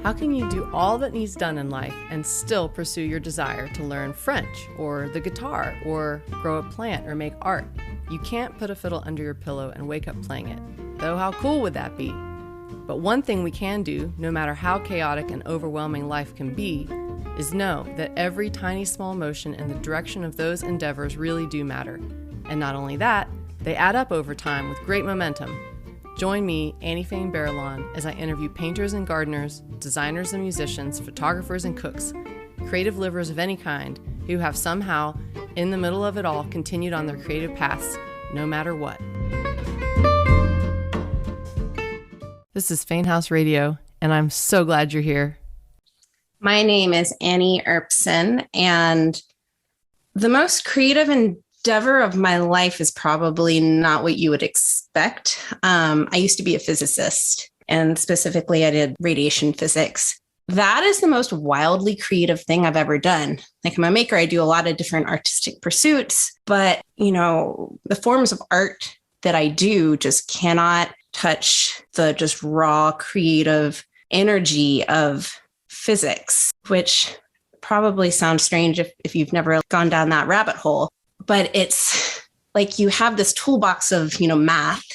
How can you do all that needs done in life and still pursue your desire to learn French or the guitar or grow a plant or make art? You can't put a fiddle under your pillow and wake up playing it. Though how cool would that be? But one thing we can do, no matter how chaotic and overwhelming life can be, is know that every tiny small motion in the direction of those endeavors really do matter. And not only that, they add up over time with great momentum. Join me, Fain, as I interview painters and gardeners, designers and musicians, photographers and cooks, creative livers of any kind who have somehow, in the middle of it all, continued on their creative paths, no matter what. This is Fain House Radio, and I'm so glad you're here. My name is Annie Erbsen, and the most creative endeavor of my life is probably not what you would expect. I used to be a physicist, and specifically I did radiation physics. That is the most wildly creative thing I've ever done. Like, I'm a maker, I do a lot of different artistic pursuits, but the forms of art that I do just cannot touch the just raw creative energy of physics, which probably sounds strange if you've never gone down that rabbit hole. But it's like you have this toolbox of, math,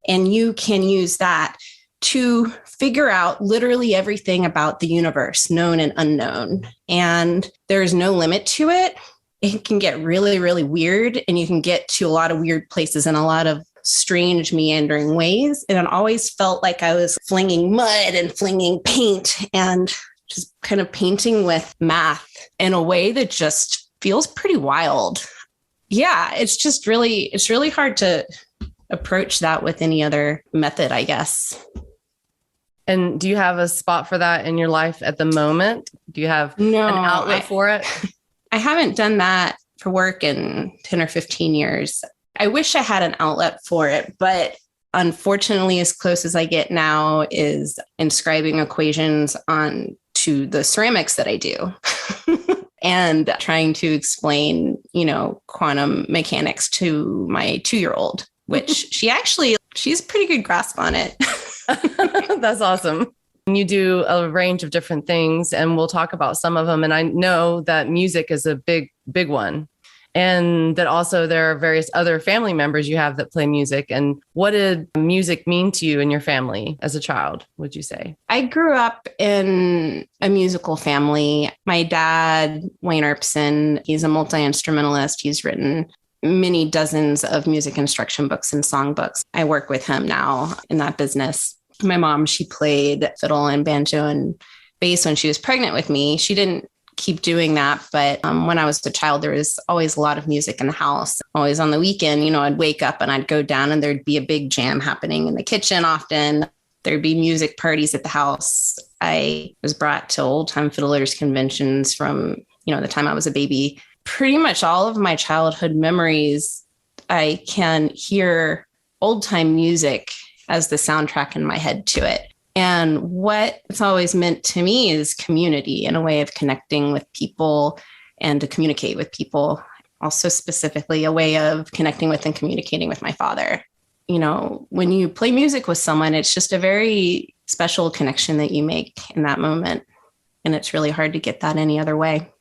and you can use that to figure out literally everything about the universe, known and unknown. And there's no limit to it. It can get really, really weird, and you can get to a lot of weird places and a lot of strange, meandering ways. And it always felt like I was flinging mud and flinging paint and just kind of painting with math in a way that just feels pretty wild. Yeah, it's really hard to approach that with any other method, I guess. And do you have a spot for that in your life at the moment? Do you have an outlet for it? I haven't done that for work in 10 or 15 years. I wish I had an outlet for it, but unfortunately, as close as I get now is inscribing equations onto the ceramics that I do. And trying to explain, quantum mechanics to my 2-year-old, which she's a pretty good grasp on it. That's awesome. You do a range of different things, and we'll talk about some of them. And I know that music is a big, big one. And that also there are various other family members you have that play music. And what did music mean to you and your family as a child, would you say? I grew up in a musical family. My dad, Wayne Erbsen, he's a multi-instrumentalist. He's written many dozens of music instruction books and songbooks. I work with him now in that business. My mom, she played fiddle and banjo and bass when she was pregnant with me. She didn't keep doing that. But when I was a child, there was always a lot of music in the house. Always on the weekend, I'd wake up and I'd go down and there'd be a big jam happening in the kitchen. Often there'd be music parties at the house. I was brought to old time fiddlers conventions from, the time I was a baby. Pretty much all of my childhood memories, I can hear old time music as the soundtrack in my head to it. And what it's always meant to me is community and a way of connecting with people and to communicate with people. Also specifically a way of connecting with and communicating with my father. When you play music with someone, it's just a very special connection that you make in that moment. And it's really hard to get that any other way.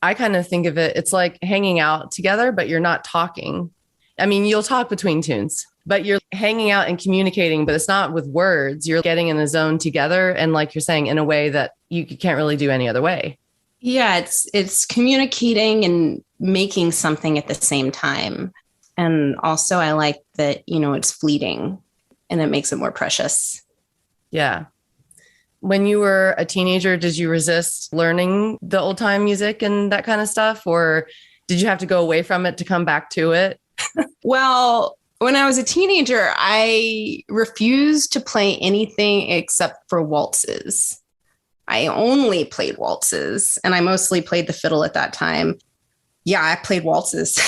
I kind of think of it's like hanging out together, but you're not talking. I mean, you'll talk between tunes, but you're hanging out and communicating, but it's not with words. You're getting in the zone together. And like you're saying, in a way that you can't really do any other way. Yeah, it's communicating and making something at the same time. And also I like that, it's fleeting and it makes it more precious. Yeah. When you were a teenager, did you resist learning the old time music and that kind of stuff? Or did you have to go away from it to come back to it? Well, when I was a teenager, I refused to play anything except for waltzes. I only played waltzes, and I mostly played the fiddle at that time. Yeah, I played waltzes.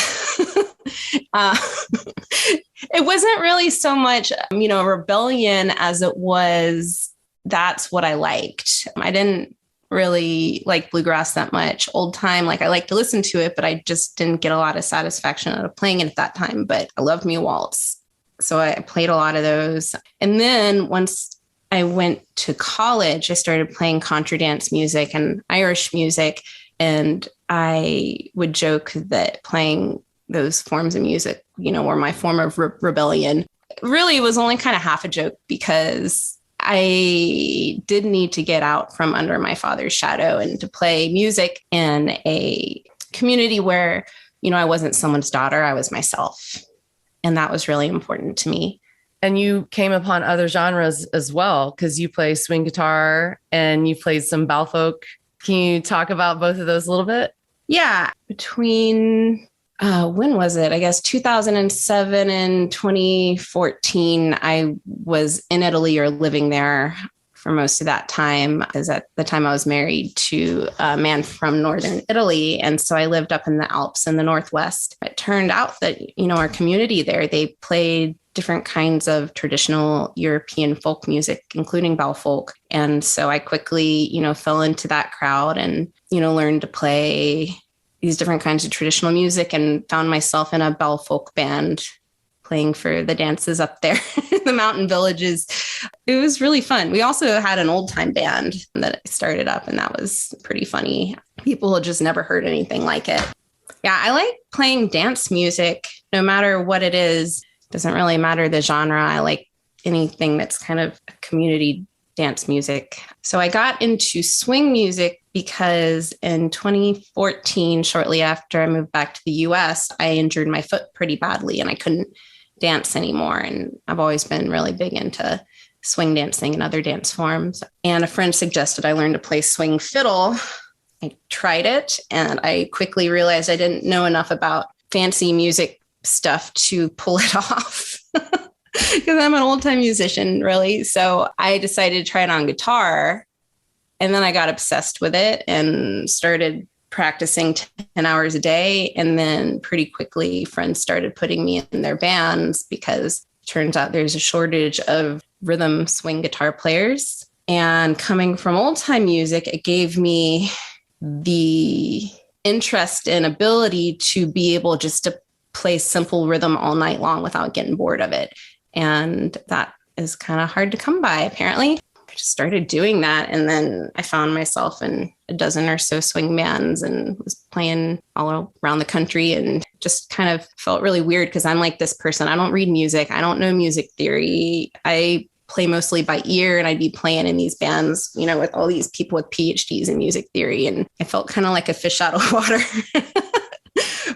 It wasn't really so much, rebellion as it was, that's what I liked. I didn't really like bluegrass that much. Old time, I like to listen to it, but I just didn't get a lot of satisfaction out of playing it at that time. But I loved me a waltz. So I played a lot of those. And then once I went to college, I started playing contra dance music and Irish music. And I would joke that playing those forms of music, were my form of rebellion. Really, it was only kind of half a joke because I did need to get out from under my father's shadow and to play music in a community where, I wasn't someone's daughter, I was myself. And that was really important to me. And you came upon other genres as well, because you play swing guitar and you played some bal folk. Can you talk about both of those a little bit? Yeah. Between, when was it? I guess 2007 and 2014, I was in Italy or living there for most of that time, because at the time I was married to a man from northern Italy. And so I lived up in the Alps in the Northwest. It turned out that, our community there, they played different kinds of traditional European folk music, including bal folk. And so I quickly, fell into that crowd and, learned to play these different kinds of traditional music and found myself in a bal folk band playing for the dances up there in the mountain villages. It was really fun. We also had an old time band that started up, and that was pretty funny. People had just never heard anything like it. Yeah, I like playing dance music, no matter what it is. Doesn't really matter the genre. I like anything that's kind of community dance music. So I got into swing music because in 2014, shortly after I moved back to the US, I injured my foot pretty badly and I couldn't dance anymore. And I've always been really big into swing dancing and other dance forms. And a friend suggested I learn to play swing fiddle. I tried it and I quickly realized I didn't know enough about fancy music stuff to pull it off because I'm an old time musician, really. So I decided to try it on guitar. And then I got obsessed with it and started practicing 10 hours a day. And then pretty quickly, friends started putting me in their bands because it turns out there's a shortage of rhythm swing guitar players. And coming from old time music, it gave me the interest and ability to be able just to play simple rhythm all night long without getting bored of it. And that is kind of hard to come by, apparently. I just started doing that. And then I found myself in a dozen or so swing bands and was playing all around the country and just kind of felt really weird because I'm like this person. I don't read music. I don't know music theory. I play mostly by ear, and I'd be playing in these bands, with all these people with PhDs in music theory. And I felt kind of like a fish out of water.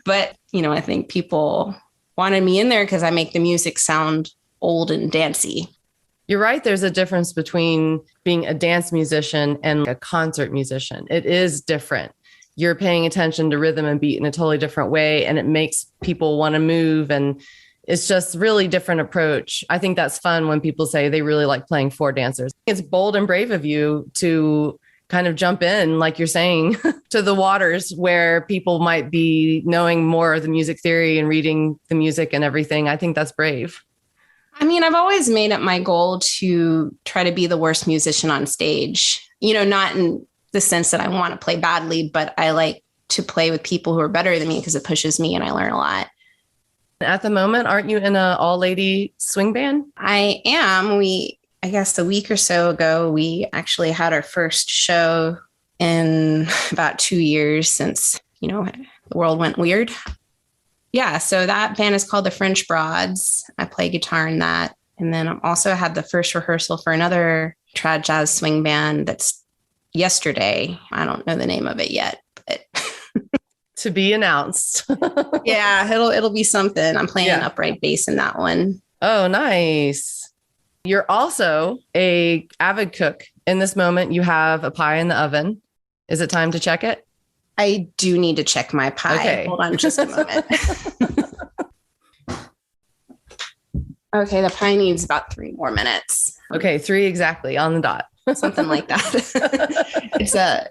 But, I think people wanted me in there because I make the music sound old and dancey. You're right. There's a difference between being a dance musician and a concert musician. It is different. You're paying attention to rhythm and beat in a totally different way, and it makes people want to move. And it's just really different approach. I think that's fun when people say they really like playing for dancers. It's bold and brave of you to kind of jump in, like you're saying, to the waters where people might be knowing more of the music theory and reading the music and everything. I think that's brave. I mean, I've always made it my goal to try to be the worst musician on stage, not in the sense that I want to play badly, but I like to play with people who are better than me because it pushes me and I learn a lot. At the moment, aren't you in an all-lady swing band? I am. I guess a week or so ago, we actually had our first show in about 2 years since, the world went weird. Yeah, so that band is called the French Broads. I play guitar in that. And then I also had the first rehearsal for another trad jazz swing band that's yesterday. I don't know the name of it yet, but to be announced. Yeah, it'll be something. I'm playing upright bass in that one. Oh, nice. You're also a avid cook. In this moment, you have a pie in the oven. Is it time to check it? I do need to check my pie. Okay. Hold on just a moment. Okay, the pie needs about 3 more minutes. Okay, 3 exactly on the dot. Something like that.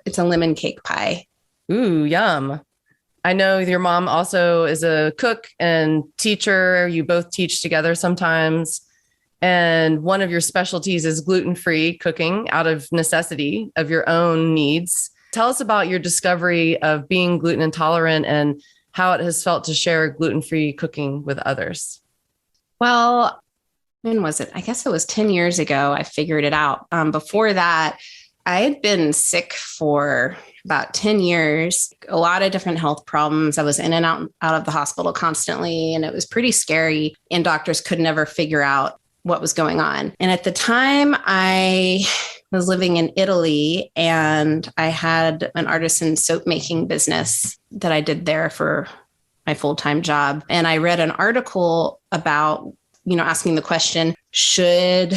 It's a lemon cake pie. Ooh, yum. I know your mom also is a cook and teacher. You both teach together sometimes. And one of your specialties is gluten-free cooking out of necessity of your own needs. Tell us about your discovery of being gluten intolerant and how it has felt to share gluten-free cooking with others. Well, when was it? I guess it was 10 years ago. I figured it out. Before that, I had been sick for about 10 years, a lot of different health problems. I was in and out of the hospital constantly, and it was pretty scary. And doctors could never figure out what was going on. And at the time, I was living in Italy, and I had an artisan soap making business that I did there for my full-time job. And I read an article about, asking the question, should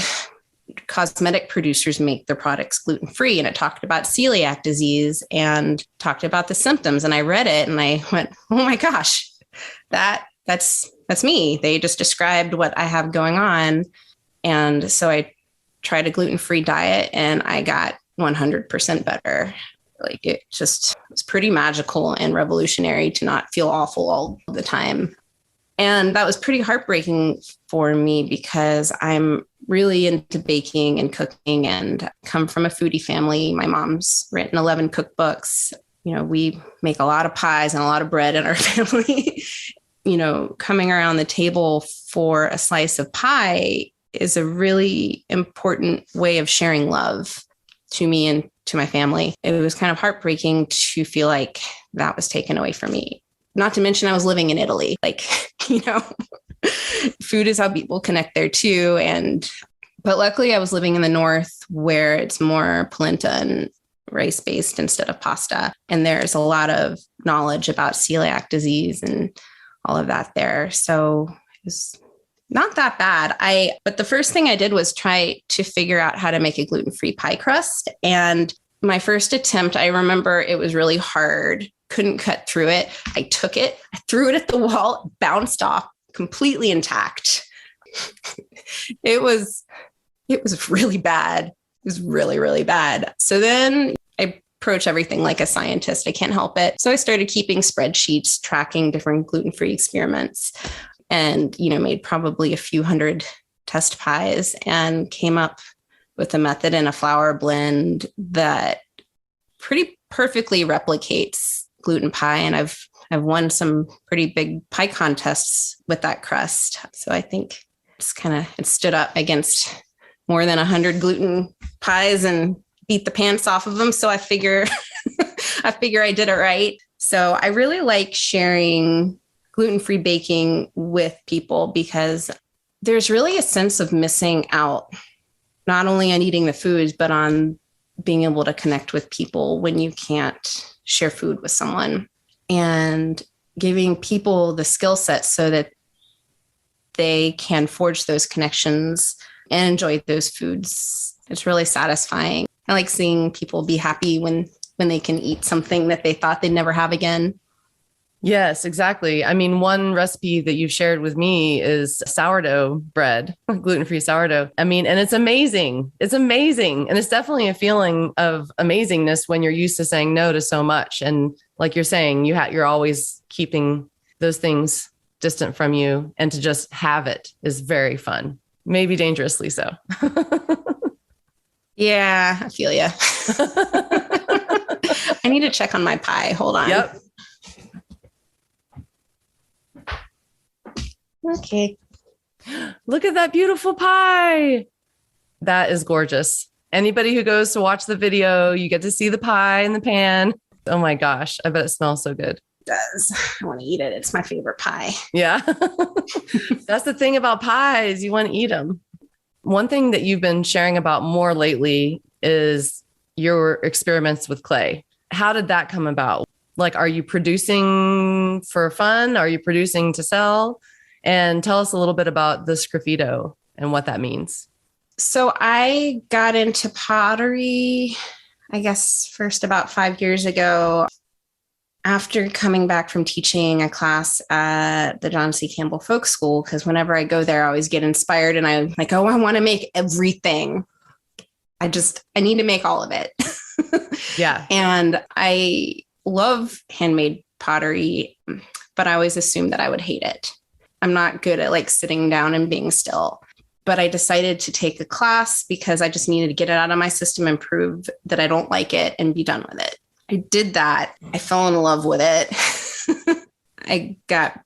cosmetic producers make their products gluten-free? And it talked about celiac disease and talked about the symptoms. And I read it and I went, oh my gosh, that's me. They just described what I have going on. And so I tried a gluten-free diet and I got 100% better. Like it was pretty magical and revolutionary to not feel awful all the time. And that was pretty heartbreaking for me because I'm really into baking and cooking and come from a foodie family. My mom's written 11 cookbooks. We make a lot of pies and a lot of bread in our family. Coming around the table for a slice of pie is a really important way of sharing love to me and to my family. It was kind of heartbreaking to feel like that was taken away from me. Not to mention I was living in Italy. Food is how people connect there too. But luckily I was living in the north where it's more polenta and rice-based instead of pasta. And there's a lot of knowledge about celiac disease and all of that there. So it was not that bad. But the first thing I did was try to figure out how to make a gluten-free pie crust. And my first attempt, I remember it was really hard, couldn't cut through it. I took it, I threw it at the wall, bounced off, completely intact. It was really bad. It was really, really bad. So then I approach everything like a scientist. I can't help it. So I started keeping spreadsheets, tracking different gluten-free experiments, and, made probably a few hundred test pies and came up with a method in a flour blend that pretty perfectly replicates gluten pie. And I've won some pretty big pie contests with that crust. So I think it stood up against more than 100 gluten pies and beat the pants off of them. So I figure I did it right. So I really like sharing gluten-free baking with people because there's really a sense of missing out, not only on eating the foods, but on being able to connect with people when you can't share food with someone, and giving people the skill set so that they can forge those connections and enjoy those foods. It's really satisfying. I like seeing people be happy when they can eat something that they thought they'd never have again. Yes, exactly. I mean, one recipe that you've shared with me is sourdough bread, gluten-free sourdough. I mean, and it's amazing. It's amazing. And it's definitely a feeling of amazingness when you're used to saying no to so much. And like you're saying, you're always keeping those things distant from you, and to just have it is very fun, maybe dangerously so. Yeah, I feel you. I need to check on my pie. Hold on. Yep. Okay. Look at that beautiful pie. That is gorgeous. Anybody who goes to watch the video, you get to see the pie in the pan. Oh my gosh. I bet it smells so good. It does. I want to eat it. It's my favorite pie. Yeah. That's the thing about pies. You want to eat them. One thing that you've been sharing about more lately is your experiments with clay. How did that come about? Like, are you producing for fun? Are you producing to sell? And tell us a little bit about the sgraffito and what that means. So I got into pottery, I guess, first about 5 years ago, after coming back from teaching a class at the John C. Campbell Folk School, because whenever I go there, I always get inspired and I'm like, oh, I want to make everything. I need to make all of it. Yeah. And I love handmade pottery, but I always assumed that I would hate it. I'm not good at like sitting down and being still, but I decided to take a class because I just needed to get it out of my system and prove that I don't like it and be done with it. I did that. I fell in love with it. I got,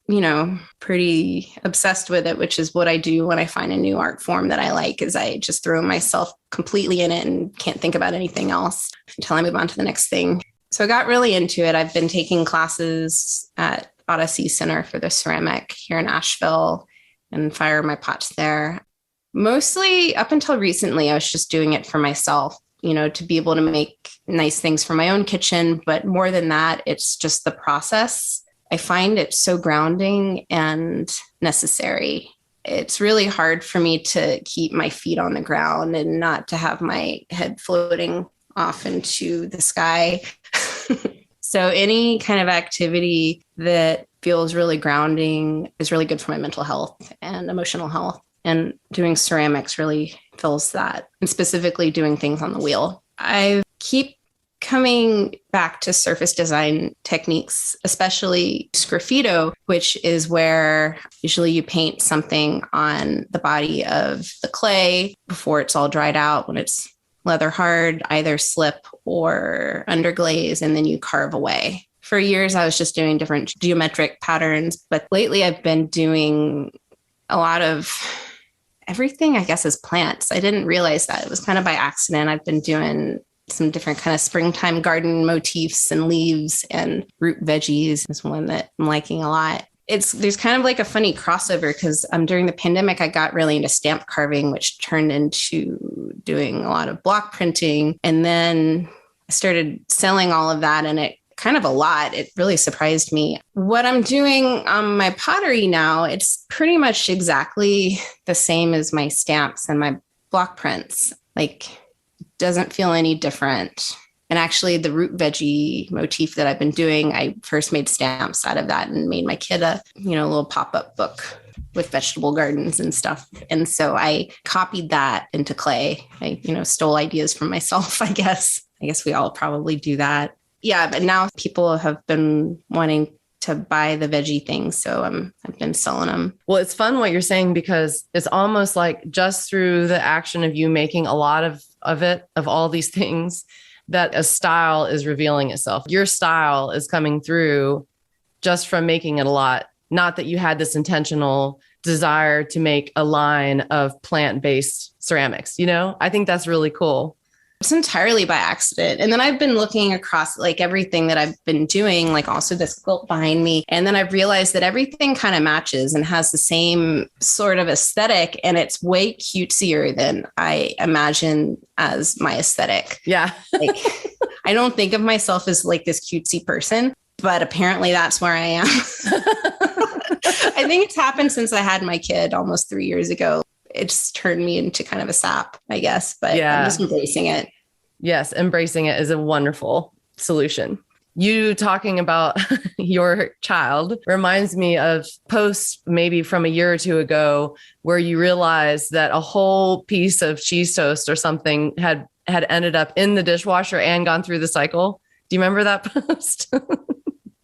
pretty obsessed with it, which is what I do when I find a new art form that I like, is I just throw myself completely in it and can't think about anything else until I move on to the next thing. So I got really into it. I've been taking classes at Odyssey Center for the Ceramic here in Asheville and fire my pots there. Mostly up until recently, I was just doing it for myself, to be able to make nice things for my own kitchen. But more than that, it's just the process. I find it so grounding and necessary. It's really hard for me to keep my feet on the ground and not to have my head floating off into the sky. So any kind of activity that feels really grounding is really good for my mental health and emotional health. And doing ceramics really fills that, and specifically doing things on the wheel. I keep coming back to surface design techniques, especially sgraffito, which is where usually you paint something on the body of the clay before it's all dried out. When it's leather hard, either slip or underglaze, and then you carve away. For years, I was just doing different geometric patterns, but lately I've been doing a lot of everything, I guess, is plants. I didn't realize that. It was kind of by accident. I've been doing some different kind of springtime garden motifs and leaves, and root veggies is one that I'm liking a lot. There's kind of like a funny crossover because during the pandemic, I got really into stamp carving, which turned into doing a lot of block printing. And then I started selling all of that, and it kind of a lot. It really surprised me. What I'm doing on my pottery now, it's pretty much exactly the same as my stamps and my block prints. Like, doesn't feel any different. And actually the root veggie motif that I've been doing, I first made stamps out of that and made my kid a little pop-up book with vegetable gardens and stuff. And so I copied that into clay. I, stole ideas from myself, I guess. I guess we all probably do that. Yeah, but now people have been wanting to buy the veggie things. So I've been selling them. Well, it's fun what you're saying, because it's almost like just through the action of you making a lot of all these things, that a style is revealing itself. Your style is coming through just from making it a lot. Not that you had this intentional desire to make a line of plant-based ceramics, I think that's really cool. It's entirely by accident. And then I've been looking across like everything that I've been doing, like also this quilt behind me. And then I've realized that everything kind of matches and has the same sort of aesthetic. And it's way cutesier than I imagine as my aesthetic. Yeah. Like, I don't think of myself as like this cutesy person, but apparently that's where I am. I think it's happened since I had my kid almost 3 years ago. It's turned me into kind of a sap, I guess, but yeah. I'm just embracing it. Yes. Embracing it is a wonderful solution. You talking about your child reminds me of posts maybe from a year or two ago where you realized that a whole piece of cheese toast or something had ended up in the dishwasher and gone through the cycle. Do you remember that post?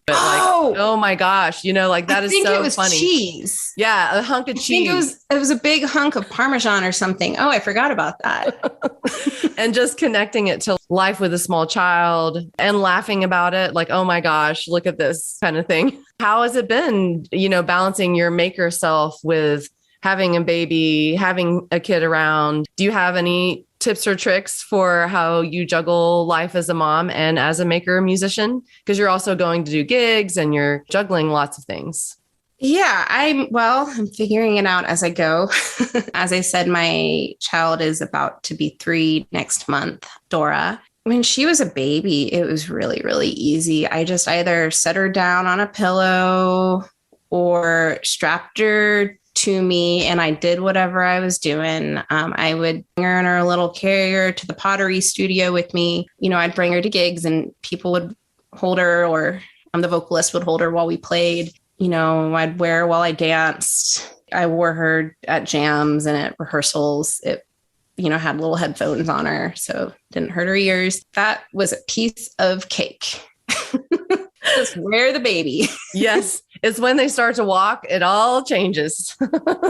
But oh my gosh, that is so funny. I think it was cheese. Yeah, a hunk of cheese. I think it was a big hunk of Parmesan or something. Oh, I forgot about that. And just connecting it to life with a small child and laughing about it, like, oh my gosh, look at this kind of thing. How has it been, balancing your maker self with having a baby, having a kid around? Do you have any tips or tricks for how you juggle life as a mom and as a maker musician? Because you're also going to do gigs and you're juggling lots of things. Yeah, I'm figuring it out as I go. As I said, my child is about to be 3 next month, Dora. When she was a baby, it was really, really easy. I just either set her down on a pillow or strapped her to me, and I did whatever I was doing. I would bring her in her little carrier to the pottery studio with me. I'd bring her to gigs and people would hold her, or the vocalist would hold her while we played. I'd wear her while I danced. I wore her at jams and at rehearsals. It, had little headphones on her, so it didn't hurt her ears. That was a piece of cake. Just wear the baby. Yes. It's when they start to walk, it all changes.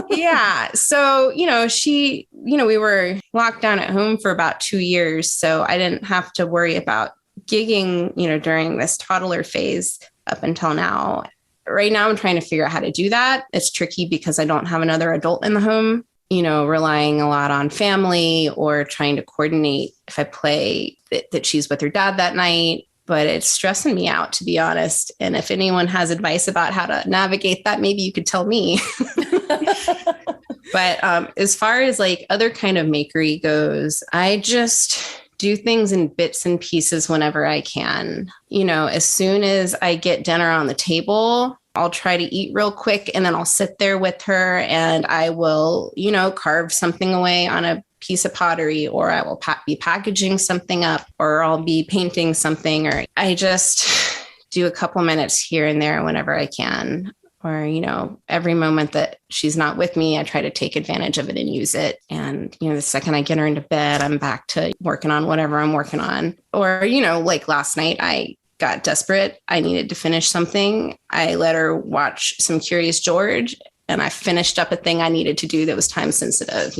Yeah. So, we were locked down at home for about 2 years. So I didn't have to worry about gigging, during this toddler phase up until now. right now I'm trying to figure out how to do that. It's tricky because I don't have another adult in the home, relying a lot on family or trying to coordinate if I play that she's with her dad that night. But it's stressing me out, to be honest. And if anyone has advice about how to navigate that, maybe you could tell me. But as far as like other kind of makery goes, I just do things in bits and pieces whenever I can. As soon as I get dinner on the table, I'll try to eat real quick and then I'll sit there with her and I will, carve something away on a piece of pottery, or I will be packaging something up, or I'll be painting something, or I just do a couple minutes here and there whenever I can. Or, every moment that she's not with me, I try to take advantage of it and use it. And, the second I get her into bed, I'm back to working on whatever I'm working on. Or, like last night, I got desperate. I needed to finish something. I let her watch some Curious George and I finished up a thing I needed to do that was time sensitive.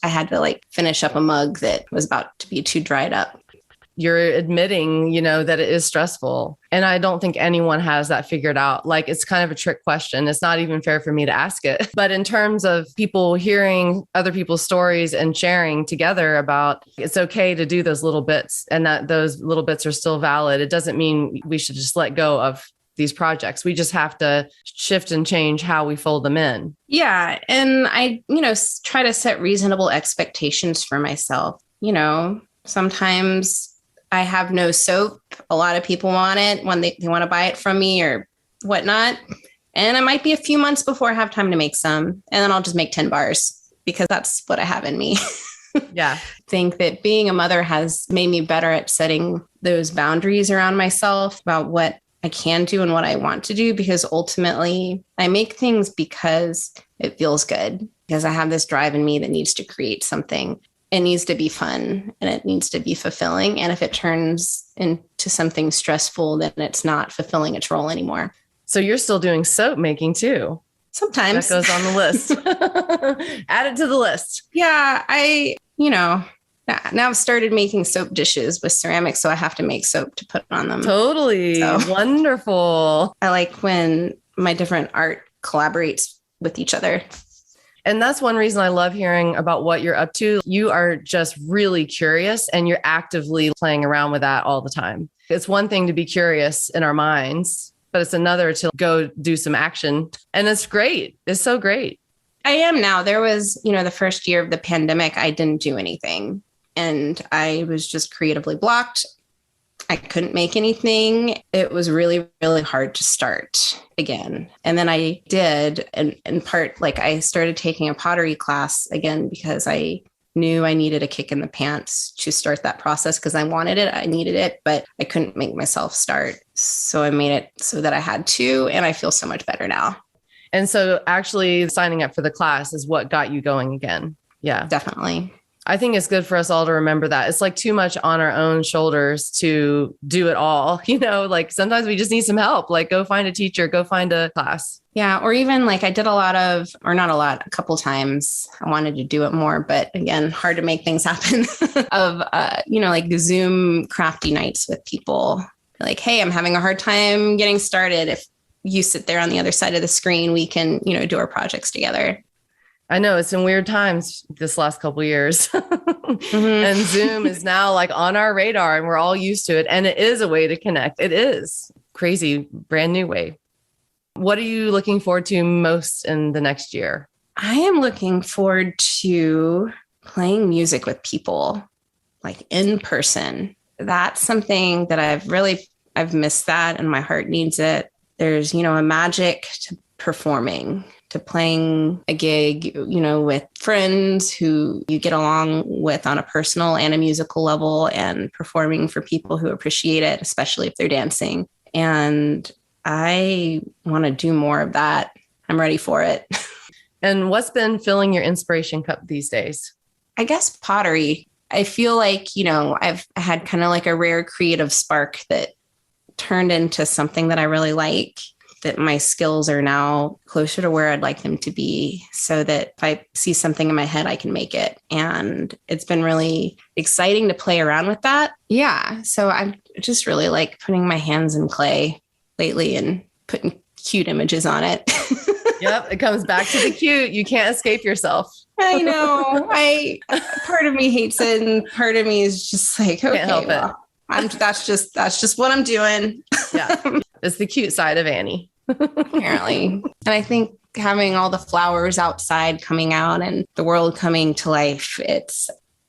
I had to finish up a mug that was about to be too dried up. You're admitting, that it is stressful. And I don't think anyone has that figured out. It's kind of a trick question. It's not even fair for me to ask it. But in terms of people hearing other people's stories and sharing together about it's okay to do those little bits and that those little bits are still valid, it doesn't mean we should just let go of these projects. We just have to shift and change how we fold them in. Yeah. And I, try to set reasonable expectations for myself. Sometimes I have no soap. A lot of people want it when they want to buy it from me or whatnot. And it might be a few months before I have time to make some. And then I'll just make 10 bars because that's what I have in me. Yeah. I think that being a mother has made me better at setting those boundaries around myself about what I can do and what I want to do, because ultimately I make things because it feels good, because I have this drive in me that needs to create something. It needs to be fun and it needs to be fulfilling. And if it turns into something stressful, then it's not fulfilling its role anymore. So you're still doing soap making too. Sometimes. That goes on the list. Add it to the list. Yeah, now I've started making soap dishes with ceramics, so I have to make soap to put on them. Totally. So. Wonderful. I like when my different art collaborates with each other. And that's one reason I love hearing about what you're up to. You are just really curious and you're actively playing around with that all the time. It's one thing to be curious in our minds, but it's another to go do some action. And it's great. It's so great. I am now. There was, the first year of the pandemic, I didn't do anything and I was just creatively blocked. I couldn't make anything. It was really, really hard to start again. And then I did, and in part, I started taking a pottery class again because I knew I needed a kick in the pants to start that process because I wanted it. I needed it, but I couldn't make myself start. So I made it so that I had to, and I feel so much better now. And so actually signing up for the class is what got you going again. Yeah, definitely. I think it's good for us all to remember that it's too much on our own shoulders to do it all. Sometimes we just need some help, go find a teacher, go find a class. Yeah. Or even I did a couple times. I wanted to do it more, but again, hard to make things happen of, Zoom crafty nights with people hey, I'm having a hard time getting started. If you sit there on the other side of the screen, we can, do our projects together. I know it's in weird times this last couple of years. Mm-hmm. And Zoom is now on our radar and we're all used to it. And it is a way to connect. It is crazy, brand new way. What are you looking forward to most in the next year? I am looking forward to playing music with people in person. That's something that I've missed that and my heart needs it. There's, a magic to performing, to playing a gig, with friends who you get along with on a personal and a musical level, and performing for people who appreciate it, especially if they're dancing. And I want to do more of that. I'm ready for it. And what's been filling your inspiration cup these days? I guess pottery. I feel I've had kind of a rare creative spark that turned into something that I really like, that my skills are now closer to where I'd like them to be, so that if I see something in my head, I can make it. And it's been really exciting to play around with that. Yeah. So I'm just really putting my hands in clay lately and putting cute images on it. Yep. It comes back to the cute. You can't escape yourself. I know. Part of me hates it, and part of me is just like, okay, Can't help well, that's just what I'm doing. Yeah. It's the cute side of Annie. Apparently. And I think having all the flowers outside coming out and the world coming to life, it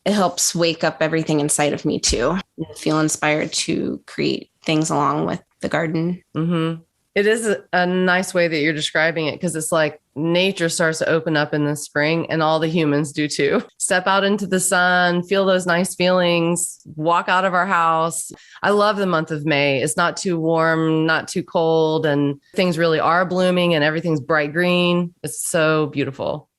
helps wake up everything inside of me too. I feel inspired to create things along with the garden. Mm-hmm. It is a nice way that you're describing it, because it's like nature starts to open up in the spring, and all the humans do too. Step out into the sun, feel those nice feelings, walk out of our house. I love the month of May. It's not too warm, not too cold, and things really are blooming and everything's bright green. It's so beautiful.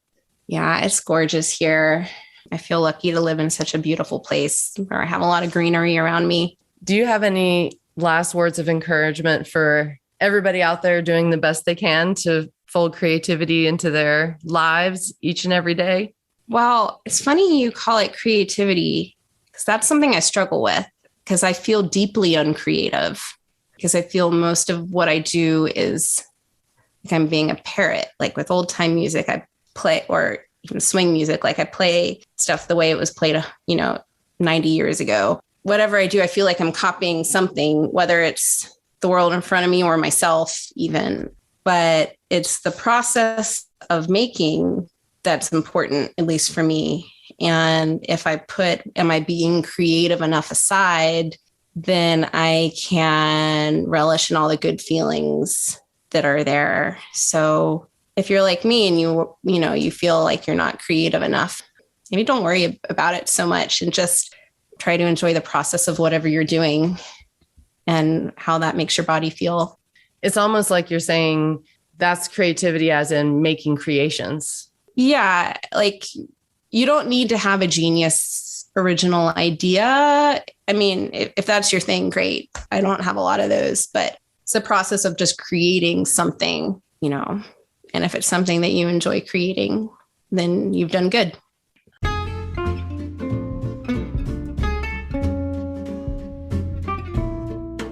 Yeah, it's gorgeous here. I feel lucky to live in such a beautiful place where I have a lot of greenery around me. Do you have any last words of encouragement for everybody out there doing the best they can to fold creativity into their lives each and every day? Well, it's funny you call it creativity, because that's something I struggle with, because I feel deeply uncreative, because I feel most of what I do is like I'm being a parrot. Like with old time music, I play, or even swing music, like I play stuff the way it was played, 90 years ago. Whatever I do, I feel like I'm copying something, whether it's the world in front of me or myself even, but it's the process of making that's important, at least for me. And if I am I being creative enough aside, then I can relish in all the good feelings that are there. So if you're like me and you feel like you're not creative enough, maybe don't worry about it so much and just try to enjoy the process of whatever you're doing and how that makes your body feel. It's almost like you're saying that's creativity as in making creations. Yeah. Like you don't need to have a genius original idea. I mean, if that's your thing, great. I don't have a lot of those, but it's a process of just creating something, and if it's something that you enjoy creating, then you've done good.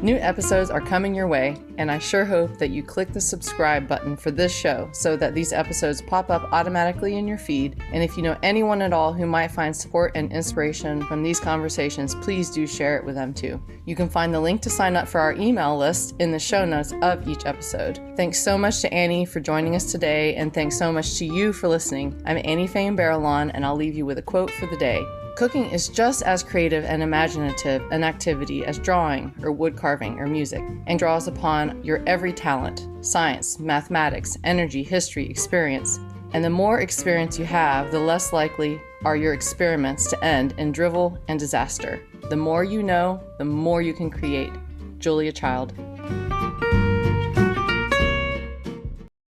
New episodes are coming your way, and I sure hope that you click the subscribe button for this show so that these episodes pop up automatically in your feed. And if you know anyone at all who might find support and inspiration from these conversations, please do share it with them too. You can find the link to sign up for our email list in the show notes of each episode. Thanks so much to Annie for joining us today, and thanks so much to you for listening. I'm Annie Fain, and I'll leave you with a quote for the day. Cooking is just as creative and imaginative an activity as drawing or wood carving or music, and draws upon your every talent: science, mathematics, energy, history, experience. And the more experience you have, the less likely are your experiments to end in drivel and disaster. The more you know, the more you can create. Julia Child.